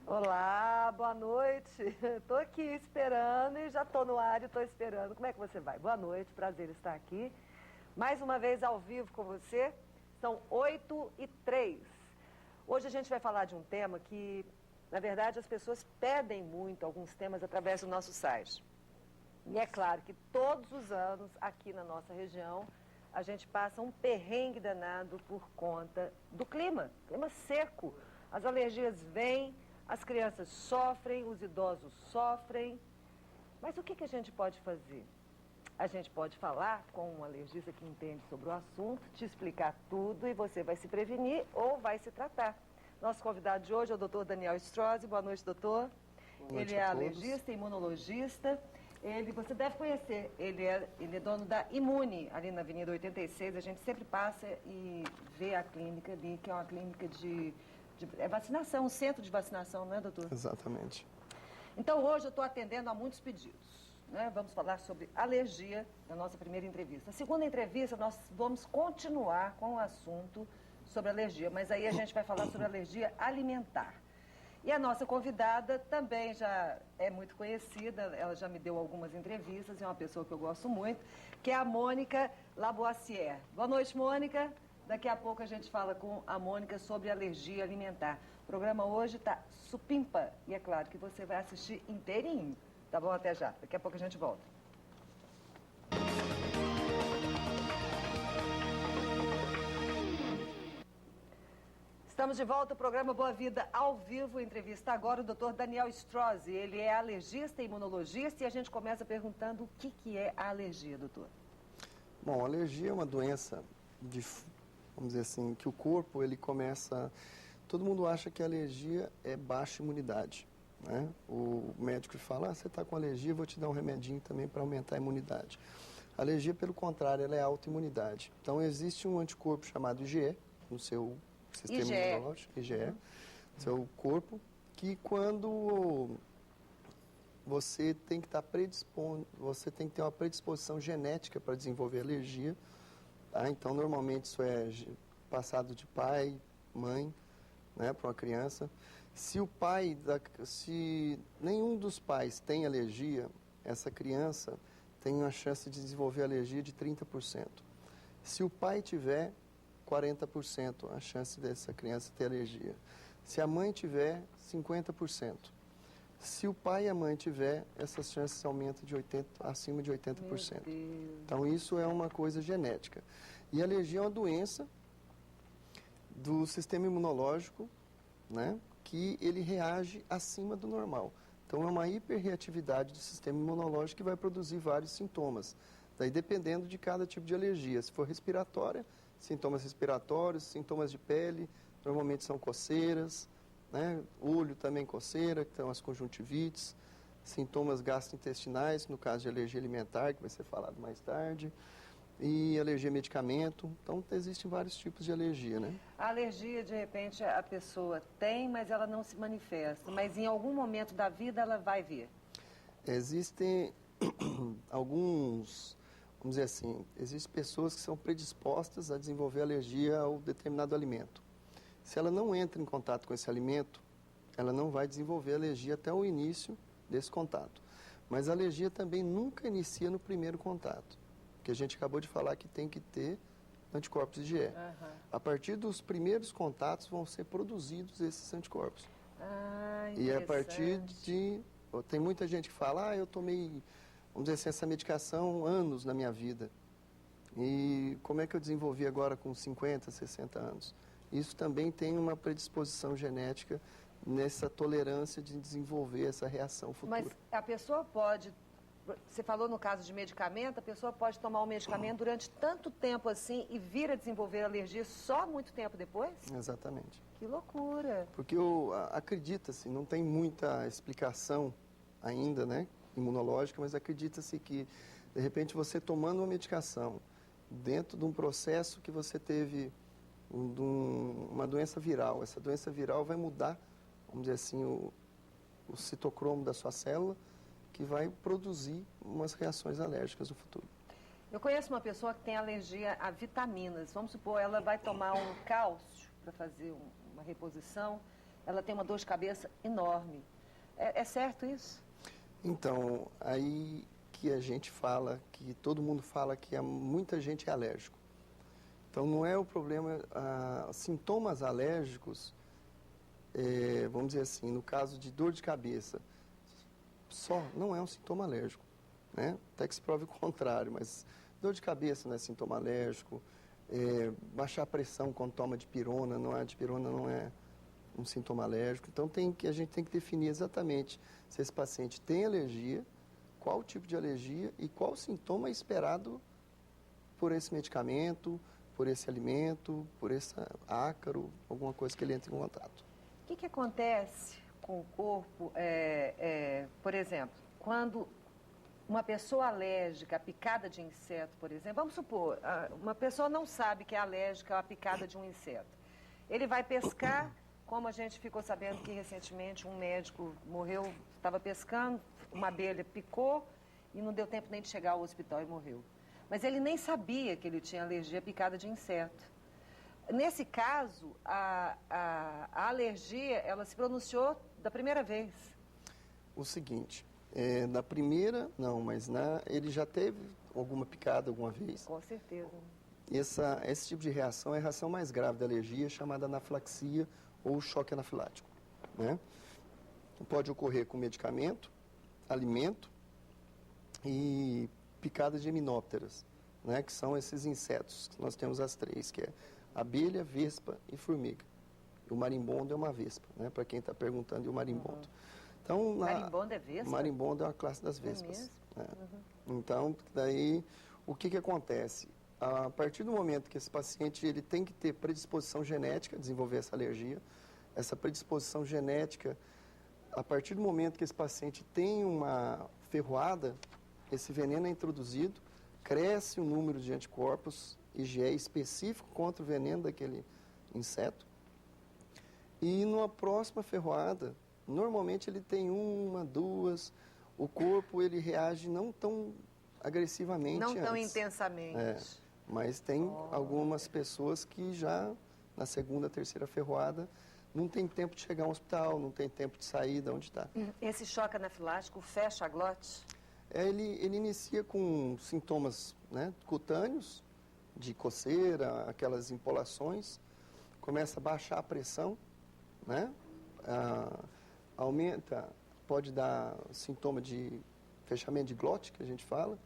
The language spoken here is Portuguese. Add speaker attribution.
Speaker 1: Olá, boa noite. Estou aqui esperando e já estou no ar e estou esperando. Como é que você vai? Boa noite, prazer estar aqui. Mais uma vez ao vivo com você. São 8h03. Hoje a gente vai falar de um tema que, na verdade, as pessoas pedem muito alguns temas através do nosso site. E é claro que todos os anos, aqui na nossa região, a gente passa um perrengue danado por conta do clima seco. As alergias vêm, as crianças sofrem, os idosos sofrem. Mas o que a gente pode fazer? A gente pode falar com um alergista que entende sobre o assunto, te explicar tudo e você vai se prevenir ou vai se tratar. Nosso convidado de hoje é o Dr. Daniel Strozzi. Boa noite, doutor. Ele é alergista, imunologista. Você deve conhecer, ele é dono da Imune, ali na Avenida 86. A gente sempre passa e vê a clínica ali, que é uma clínica de vacinação, um centro de vacinação, não é, doutor?
Speaker 2: Exatamente.
Speaker 1: Então, hoje eu estou atendendo a muitos pedidos, né? Vamos falar sobre alergia na nossa primeira entrevista. Na segunda entrevista, nós vamos continuar com o assunto sobre alergia, mas aí a gente vai falar sobre alergia alimentar. E a nossa convidada também já é muito conhecida, ela já me deu algumas entrevistas, é uma pessoa que eu gosto muito, que é a Mônica Laboissière. Boa noite, Mônica. Daqui a pouco a gente fala com a Mônica sobre alergia alimentar. O programa hoje está supimpa e é claro que você vai assistir inteirinho. Tá bom? Até já. Daqui a pouco a gente volta. Estamos de volta ao programa Boa Vida ao vivo. Entrevista agora o Dr. Daniel Strozzi. Ele é alergista e imunologista e a gente começa perguntando o que é a alergia, doutor.
Speaker 2: Bom, a alergia é uma doença vamos dizer assim, que o corpo ele começa... Todo mundo acha que a alergia é baixa imunidade, né? O médico fala, você está com alergia, vou te dar um remedinho também para aumentar a imunidade. A alergia, pelo contrário, ela é autoimunidade. Então, existe um anticorpo chamado IgE no seu sistema imunológico, IgE, no seu corpo, que quando você tem que estar você tem que ter uma predisposição genética para desenvolver alergia. Tá? Então, normalmente isso é passado de pai, mãe, né, para uma criança. Se nenhum dos pais tem alergia, essa criança tem uma chance de desenvolver alergia de 30%. Se o pai tiver, 40% a chance dessa criança ter alergia. Se a mãe tiver, 50%. Se o pai e a mãe tiver, essas chances aumentam acima de 80%. Então, isso é uma coisa genética. E a alergia é uma doença do sistema imunológico, né, que ele reage acima do normal. Então, é uma hiperreatividade do sistema imunológico que vai produzir vários sintomas. Daí, dependendo de cada tipo de alergia. Se for respiratória, sintomas respiratórios, sintomas de pele, normalmente são coceiras, né? Olho também coceira, que são as conjuntivites, sintomas gastrointestinais, no caso de alergia alimentar, que vai ser falado mais tarde, e alergia a medicamento. Então, existem vários tipos de alergia, né?
Speaker 1: A alergia, de repente, a pessoa tem, mas ela não se manifesta, mas em algum momento da vida ela vai vir.
Speaker 2: Existem alguns, vamos dizer assim, existem pessoas que são predispostas a desenvolver alergia a um determinado alimento. Se ela não entra em contato com esse alimento, ela não vai desenvolver alergia até o início desse contato. Mas a alergia também nunca inicia no primeiro contato, porque a gente acabou de falar que tem que ter anticorpos IgE. A partir dos primeiros contatos vão ser produzidos esses anticorpos. E a partir de... Tem muita gente que fala, eu tomei, vamos dizer assim, essa medicação anos na minha vida. E como é que eu desenvolvi agora com 50, 60 anos? Isso também tem uma predisposição genética nessa tolerância de desenvolver essa reação futura.
Speaker 1: Mas a pessoa pode, você falou no caso de medicamento, a pessoa pode tomar um medicamento durante tanto tempo assim e vir a desenvolver alergia só muito tempo depois?
Speaker 2: Exatamente.
Speaker 1: Que loucura!
Speaker 2: Porque acredita-se, não tem muita explicação ainda, né, imunológica, mas acredita-se que, de repente, você tomando uma medicação dentro de um processo que você teve uma doença viral. Essa doença viral vai mudar, vamos dizer assim, o citocromo da sua célula, que vai produzir umas reações alérgicas no futuro.
Speaker 1: Eu conheço uma pessoa que tem alergia a vitaminas. Vamos supor, ela vai tomar um cálcio para fazer uma reposição ela tem uma dor de cabeça enorme. É certo isso?
Speaker 2: Então, aí que a gente fala, que todo mundo fala que muita gente é alérgico. Então, não é o problema, sintomas alérgicos, vamos dizer assim, no caso de dor de cabeça, só não é um sintoma alérgico, né? Até que se prove o contrário, mas dor de cabeça não é sintoma alérgico, baixar a pressão quando toma dipirona, dipirona não é um sintoma alérgico. Então, a gente tem que definir exatamente se esse paciente tem alergia, qual tipo de alergia e qual sintoma esperado por esse medicamento, por esse alimento, por esse ácaro, alguma coisa que ele entre em contato.
Speaker 1: O que acontece com o corpo, por exemplo, quando uma pessoa alérgica à picada de inseto, por exemplo, vamos supor, uma pessoa não sabe que é alérgica à picada de um inseto. Ele vai pescar, como a gente ficou sabendo que recentemente um médico morreu, estava pescando, uma abelha picou e não deu tempo nem de chegar ao hospital e morreu. Mas ele nem sabia que ele tinha alergia à picada de inseto. Nesse caso, a alergia, ela se pronunciou da primeira vez.
Speaker 2: O seguinte, na primeira, não, mas ele já teve alguma picada alguma vez?
Speaker 1: Com certeza.
Speaker 2: Esse tipo de reação é a reação mais grave da alergia, chamada anafilaxia ou choque anafilático, né? Pode ocorrer com medicamento, alimento e picada de himenópteras, né? Que são esses insetos. Nós temos as três, que é abelha, vespa e formiga. E o marimbondo é uma vespa, né? Para quem está perguntando, e o marimbondo. Então,
Speaker 1: Marimbondo é vespa?
Speaker 2: Marimbondo é uma classe das vespas.
Speaker 1: É mesmo?
Speaker 2: Então, daí, o que acontece? A partir do momento que esse paciente ele tem que ter predisposição genética a desenvolver essa alergia, essa predisposição genética, a partir do momento que esse paciente tem uma ferroada, esse veneno é introduzido, cresce o número de anticorpos IgE específico contra o veneno daquele inseto. E numa próxima ferroada, normalmente ele tem uma, duas, o corpo ele reage não tão agressivamente
Speaker 1: não tão
Speaker 2: antes.
Speaker 1: intensamente.
Speaker 2: Mas tem algumas pessoas que já na segunda, terceira ferroada não tem tempo de chegar ao hospital, não tem tempo de sair de onde está.
Speaker 1: Esse choque anafilático fecha a glote?
Speaker 2: Ele inicia com sintomas, né, cutâneos, de coceira, aquelas empolações, começa a baixar a pressão, né, aumenta, pode dar sintoma de fechamento de glote, que a gente fala,